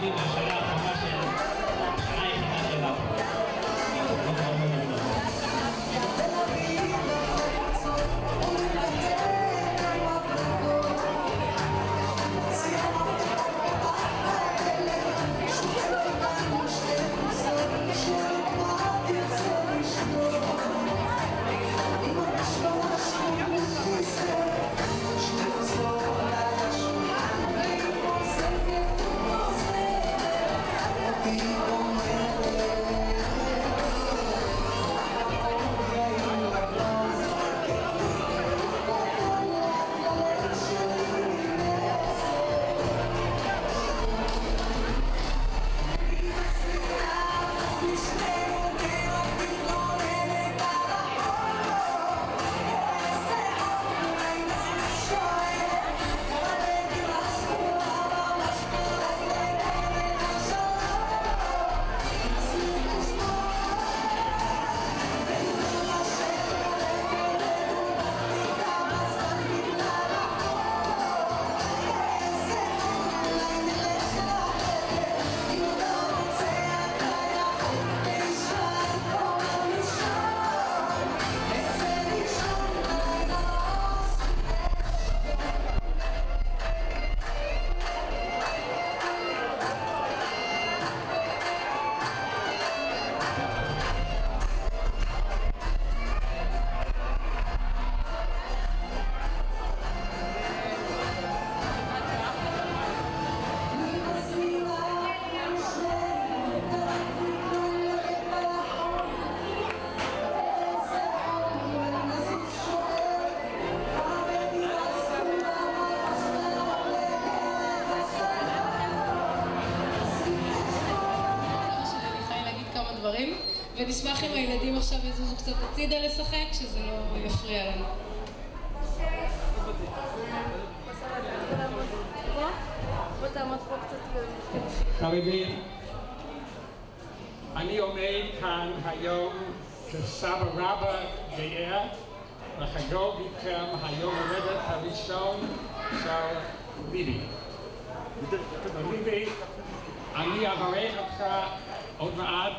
שלי מהשנה האחרונה של השנה היחידה שלנו. ונשמח אם הילדים עכשיו יזוזו קצת הצידה לשחק, שזה לא יפריע לנו. חברים, אני עומד כאן היום כסבא רבא גאה לחגוג איתכם היום הולדת הראשון של ליבי. ליבי, אני אברך אותך עוד מעט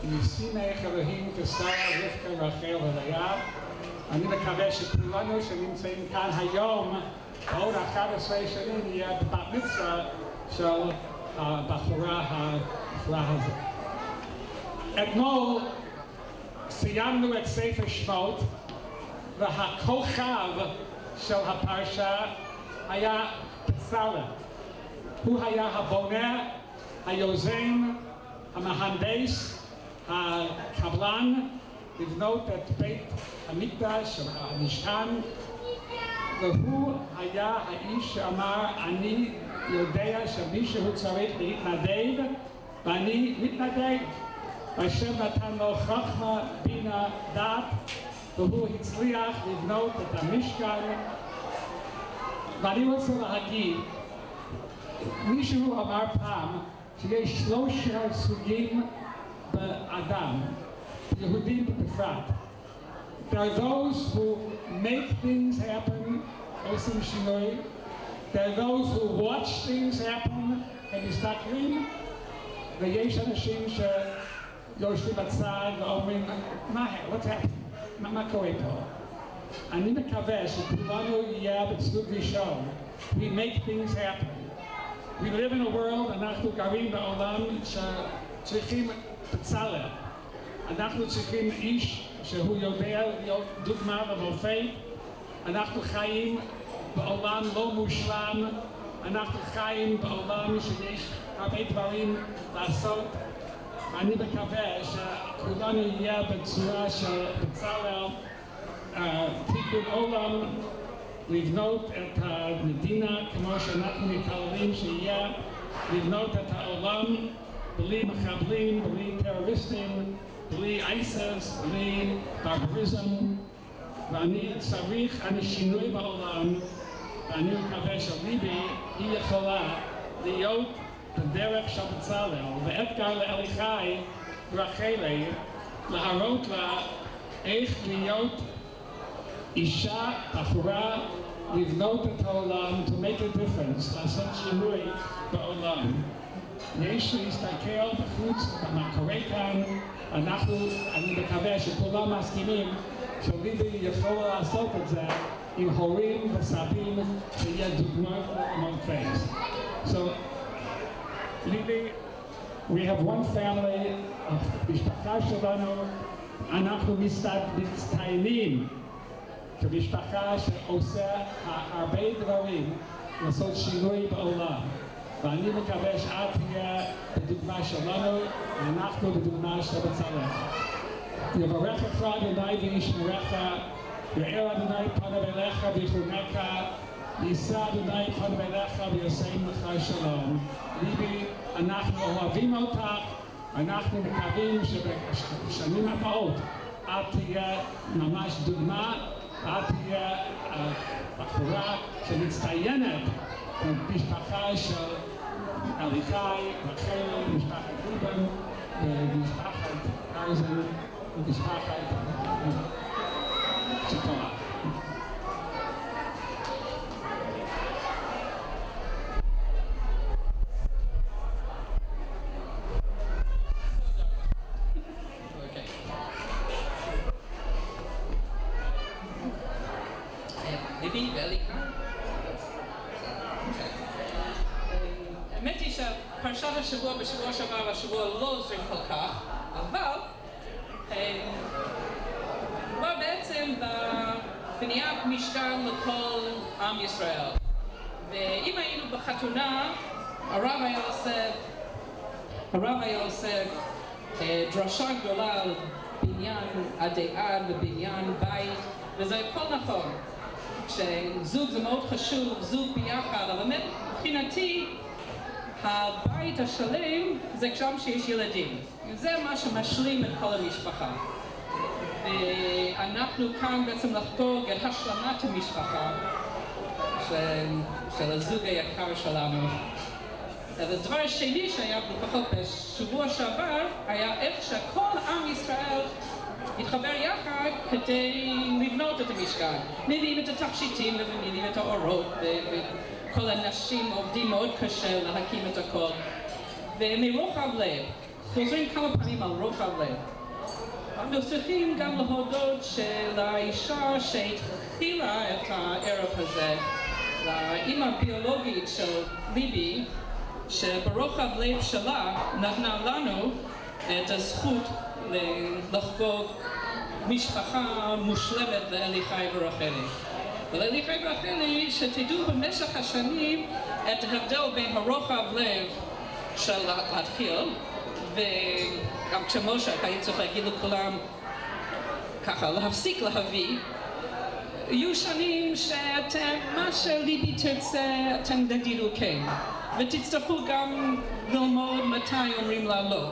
משימך אלוהים כשרה רבקה רחל ולאה. אני מקווה שכולנו שנמצאים כאן היום בעוד 11 שנים נהיה בבת מצווה של הבחורה הנפלאה הזאת. אתמול סיימנו את ספר שמות והכוכב של הפרשה היה בצלאל. הוא היה הבונה, היוזם, המהנדס, הקבלן לבנות את בית המקדש, המשכן, והוא היה האיש שאמר, אני יודע שמישהו צריך להתנדב ואני מתנדב. והשם נתן לו חוכמה, בינה, דעת, והוא הצליח לבנות את המשכן. ואני רוצה להגיד, מישהו אמר פעם שיש 3 סוגים באדם, יהודים בפרט. There are those who make things happen, עושים שינוי. There are those who watch things happen, הם מסתכלים. ויש אנשים שיושבים בצד ואומרים, what's happening? מה קורה פה? אני מקווה שכולנו יהיה בסוג ראשון. We make things happen. We live in a world, אנחנו גרים בעולם שצריכים בצלאל. אנחנו צריכים איש שהוא יודע להיות דוגמה ומופת. אנחנו חיים בעולם לא מושלם. אנחנו חיים בעולם שיש הרבה דברים לעשות. אני מקווה שכולנו יהיה בצורה של בצלאל, תיקון עולם, לבנות את המדינה כמו שאנחנו מתפללים שיהיה, לבנות את העולם בלי מחבלים, בלי טרוריסטים, בלי אייסס, בלי ברבריזם. ואני צריך שינוי בעולם, ואני מקווה שליבי היא יכולה להיות בדרך של בצלאל, ואתגר לאליחי רחלי להראות לה איך להיות אישה, בחורה, לבנות את העולם, to make a difference, לעשות שינוי בעולם. יש להסתכל בחוץ מה קורה כאן. אני מקווה שכולם מסכימים שליבי יכול לעשות את זה עם הורים וסבים שיהיה דוגמה למופת. So, Libi, we have one family, משפחה שלנו, אנחנו מצטיינים כמשפחה שעושה הרבה דברים לעשות שינוי בעולם. ואני מקווה שאת תהיה בדוגמה שלנו, ואנחנו בדוגמה של בצלאל. יברך אותך אדוני וישמרך, יאר אדוני פניו אליך ויחונך, יישא אדוני פניו אליך וישם לך שלום. ליבי, אנחנו אוהבים אותך, אנחנו מקווים שבשנים הבאות את תהיה ממש דוגמה, את תהיה בחורה שמצטיינת במשפחה של אליחי, רחל, משפחת רובן, ומשפחת אייזן, ומשפחת צ'יקולה. ליבי ואליחי. האמת היא שפרשת השבוע בשבוע שעבר והשבוע לא עוזרים כל כך, אבל כבר בעצם בבניית משכן לכל עם ישראל. ואם היינו בחתונה, הרב היה עושה דרשה גדולה על בניין עדי עד ובניין בית, וזה הכל נכון. שזוג זה מאוד חשוב, זוג ביחד, אבל באמת מבחינתי הבית השלם זה שם שיש ילדים. זה מה שמשלים את כל המשפחה. ואנחנו כאן בעצם לחגוג את השלמת המשפחה של הזוג היקר שלנו. הדבר השני שהיה לפחות בשבוע שעבר היה איך שכל עם ישראל התחבר יחד כדי לבנות את המשכן. מביאים את התכשיטים ומביאים את האורות, וכל הנשים עובדים מאוד קשה להקים את הכל. ומרוחב לב, חוזרים כמה פעמים על רוחב לב. אנחנו צריכים גם להודות שלאישה שהתחילה את הערב הזה, לאמא הביולוגית של ליבי, שברוחב לב שלה נתנה לנו את הזכות לחגוג משפחה מושלמת לאליחי ורחלי. ולאליחי ורחלי שתדעו במשך השנים את ההבדל בין הרוחב לב של להתחיל, וגם כשמשה היה צריך להגיד לכולם ככה להפסיק להביא, יהיו שנים שאתם, מה שליבי תרצה אתם תגידו כן, ותצטרכו גם ללמוד מתי אומרים לה לא.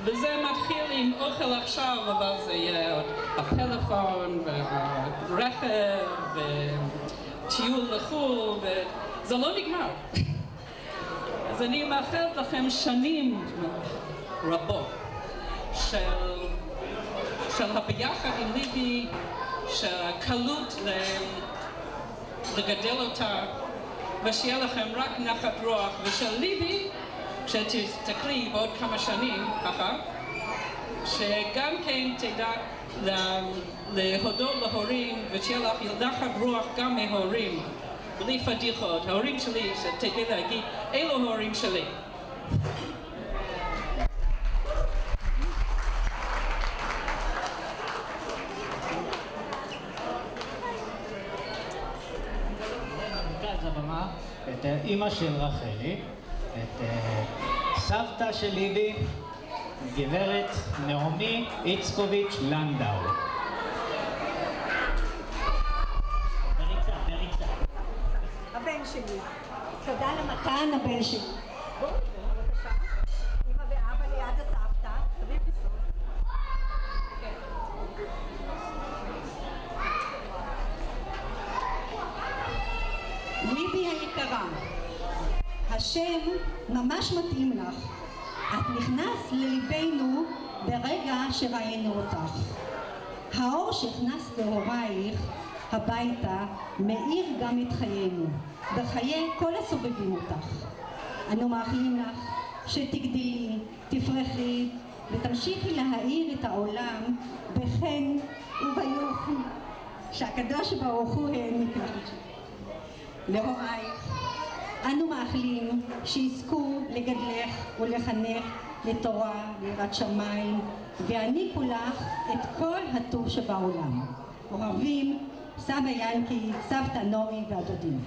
וזה מתחיל עם אוכל עכשיו, אבל זה יהיה הפלאפון והרכב וטיול לחו"ל, וזה לא נגמר. אז אני מאחלת לכם שנים רבות של הביחד עם ליבי, שהקלות לגדל אותה, ושיהיה לכם רק נחת רוח, ושל ליבי, כשתקרי בעוד כמה שנים, ככה, שגם כן תדע להודות להורים, ושיהיה לך נחת רוח גם מההורים, בלי פדיחות. ההורים שלי, שתדעי להגיד, אלו ההורים שלי. כאן הבמה את אימא של רחלי, את סבתא של ליבי, גברת נעמי איצקוביץ' לנדאו. בריצה. הבן שלי. תודה למתן, הבן שלי. בואו, בבקשה. אמא ואבא ליד הסבתא. תביא פיסות. ליבי היקרה, השם ממש מתאים לך. את נכנס לליבנו ברגע שראינו אותך. האור שהכנס להורייך הביתה מאיר גם את חיינו, בחיי כל הסובבים אותך. אנו מאחלים לך שתגדלי, תפרחי ותמשיכי להאיר את העולם בחן וביופי שהקדוש ברוך הוא העניק לך. להורייך אנו מאחלים שיזכו לגדלך ולחנך לתורה ויראת שמיים ויעניקו לך את כל הטוב שבעולם. אוהבים, סבא ינקי, סבתא נעמי והדודים.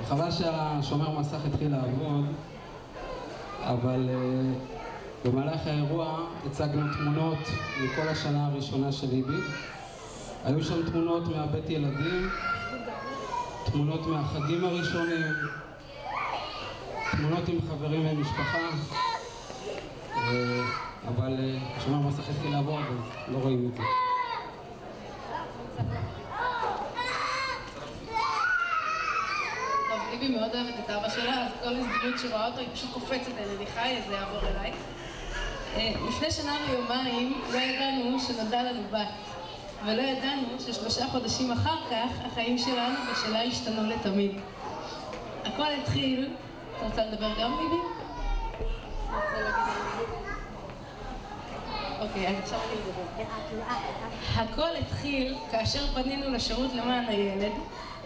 חבל שהשומר מסך התחיל לעבוד, אבל במהלך האירוע הצגנו תמונות מכל השנה הראשונה של ליבי. היו שם תמונות מהבית ילדים, תמונות מהחגים הראשונים, תמונות עם חברים ומשפחה, אבל השומר מסך התחיל לעבוד, לא רואים את זה. ליבי מאוד אוהבת את אבא שלה, אז כל הזדמנות שרואה אותו היא פשוט קופצת אליי, חי, אז זה יעבור אליי. לפני שנה ויומיים לא ידענו שנולדה לנו בת, ולא ידענו ש3 חודשים אחר כך החיים שלנו ושלה השתנו לתמיד. הכל התחיל... אתה רוצה לדבר גם, ליבי? אוקיי, אז עכשיו אני מדבר. הכל התחיל כאשר פנינו לשירות למען הילד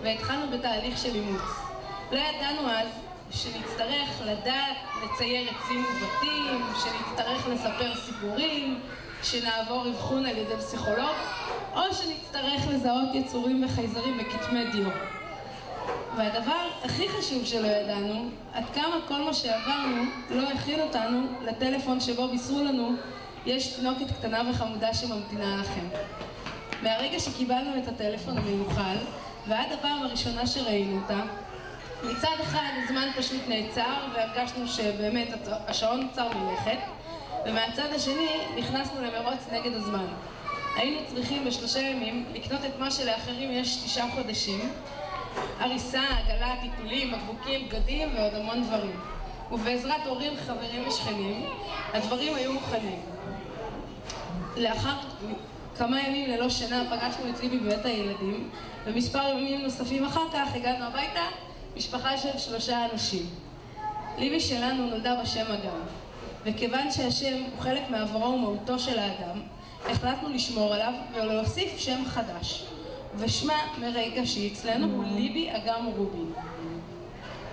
והתחלנו בתהליך של אימוץ. לא ידענו אז שנצטרך לדעת לצייר עצים ובתים, שנצטרך לספר סיפורים, שנעבור אבחון על ידי פסיכולוג, או שנצטרך לזהות יצורים וחייזרים בכתמי דיו. והדבר הכי חשוב שלא ידענו, עד כמה כל מה שעברנו לא הכין אותנו לטלפון שבו בישרו לנו יש תינוקת קטנה וחמודה שממתינה לכם. מהרגע שקיבלנו את הטלפון המיוחל ועד הפעם הראשונה שראינו אותה, מצד אחד הזמן פשוט נעצר והרגשנו שבאמת השעון נוצר מלכת, ומהצד השני נכנסנו למרוץ נגד הזמן. היינו צריכים ב3 ימים לקנות את מה שלאחרים יש 9 חודשים, הריסה, עגלה, טיטולים, בקבוקים, בגדים ועוד המון דברים. ובעזרת הורים, חברים ושכנים, הדברים היו מוכנים. לאחר כמה ימים ללא שינה פגשנו את ליבי בבית הילדים, ומספר ימים נוספים אחר כך הגענו הביתה משפחה של 3 אנשים. ליבי שלנו נולדה בשם אגם, וכיוון שהשם הוא חלק מעברו ומהותו של האדם, החלטנו לשמור עליו ולהוסיף שם חדש, ושמה מרגע שאצלנו הוא ליבי אגם רובין.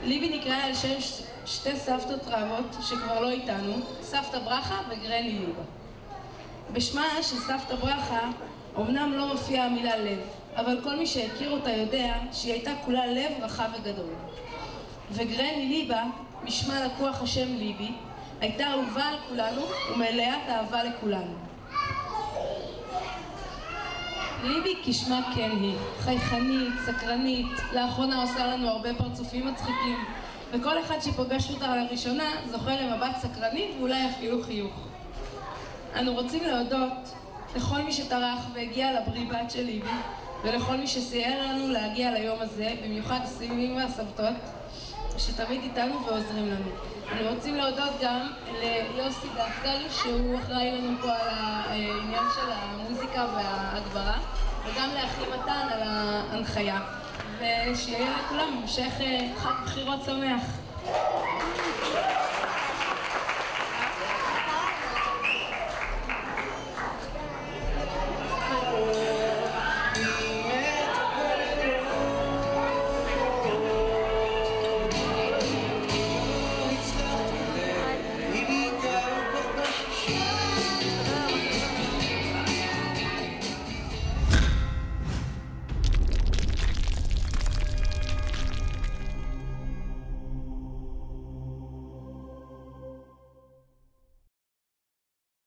ליבי נקרא על שם 2 סבתות רבות שכבר לא איתנו, סבתא ברכה וגרני ליבה. בשמה של סבתא ברכה אמנם לא מופיעה המילה לב, אבל כל מי שהכיר אותה יודע שהיא הייתה כולה לב רחב וגדול. וגרני ליבה, משמה לקוח השם ליבי, הייתה אהובה על כולנו ומלאת אהבה לכולנו. ליבי כשמה כן היא, חייכנית, סקרנית, לאחרונה עושה לנו הרבה פרצופים מצחיקים, וכל אחד שפוגש אותה לראשונה זוכה למבט סקרני ואולי אפילו חיוך. אנו רוצים להודות לכל מי שטרח והגיע לבריא בת של ליבי, ולכל מי שסייע לנו להגיע ליום הזה, במיוחד הסבים והסבתות שתמיד איתנו ועוזרים לנו. אנו רוצים להודות גם ליוסי דפקל, שהוא אחראי לנו פה על העניין של המוזיקה וההגברה, וגם לאחי מתן על ההנחיה, ושיהיה לכולם המשך חג בחירות שמח.